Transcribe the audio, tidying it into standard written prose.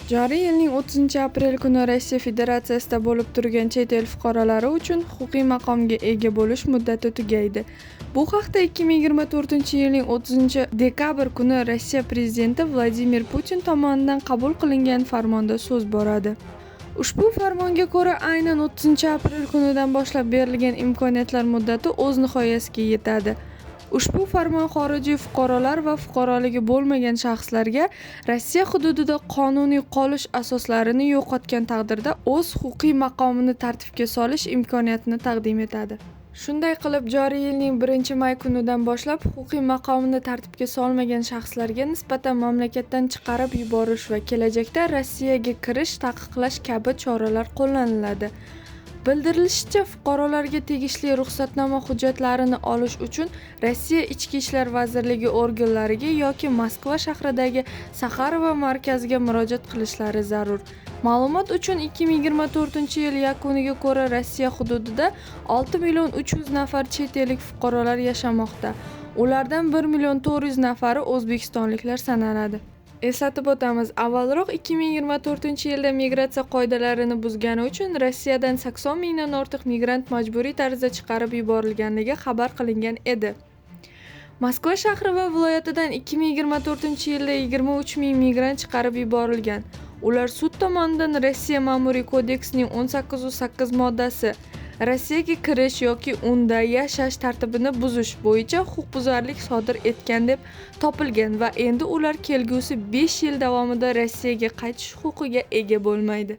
Joriy yilning 30-aprel kuni Rossiya Federatsiyasida bo'lib turgan chet el fuqarolari uchun huquqiy maqomga ega bo'lish muddati tugaydi. Bu haqda 2024-yilning 30-dekabr kuni Rossiya prezidenti Vladimir Putin tomonidan qabul qilingan farmonda so'z boradi. Ushbu farmonga ko'ra, aynan 30-aprel kunidan boshlab berilgan imkoniyatlar muddati o'z nihoyasiga yetadi. Ushbu farmon xorijiy fuqarolar va fuqaroligi bo'lmagan shaxslarga Rossiya hududida qonuniy qolish asoslarini yo'qotgan taqdirda o'z huquqiy maqomini tartibga solish imkoniyatini taqdim etadi. Shunday qilib, joriy yilning 1-may kunidan boshlab huquqiy maqomini tartibga solmagan shaxslarga nisbatan mamlakatdan chiqarib yuborish va kelajakda Rossiyaga kirish taqiqlash kabi choralar qo'llaniladi. Bildirilishicha, fuqarolarga tegishli ruxsatnoma hujjatlarini olish uchun Rossiya Ichki ishlar vazirligi organlariga yoki Moskva shahridagi Saxarova markaziga murojaat qilishlari zarur. Ma'lumot uchun 2024-yil yakuniga ko'ra Rossiya hududida 6.300.000 nafar chet ellik fuqarolar yashamoqda. Ulardan 1.400.000 nafari o'zbekistonliklar sanaladi. Eslatib o'tamiz, avvalroq 2024-yilda migratsiya qoidalarini buzgani uchun Rossiyadan 80.000 dan ortiq migrant majburiy tarzda chiqarib yuborilganligi xabar qilingan edi. Moskva shahri va viloyatidan 2024-yilda 23.000 migrant chiqarib yuborilgan. Ular sud tomonidan Rossiya Ma'muriy kodeksining 18.8 moddasi Rossiyaga kirish yoki unda yashash tartibini buzish bo'yicha huquqbuzarlik sodir etgan deb topilgan va endi ular kelgusi 5 yil davomida Rossiyaga qaytish huquqiga ega bo'lmaydi.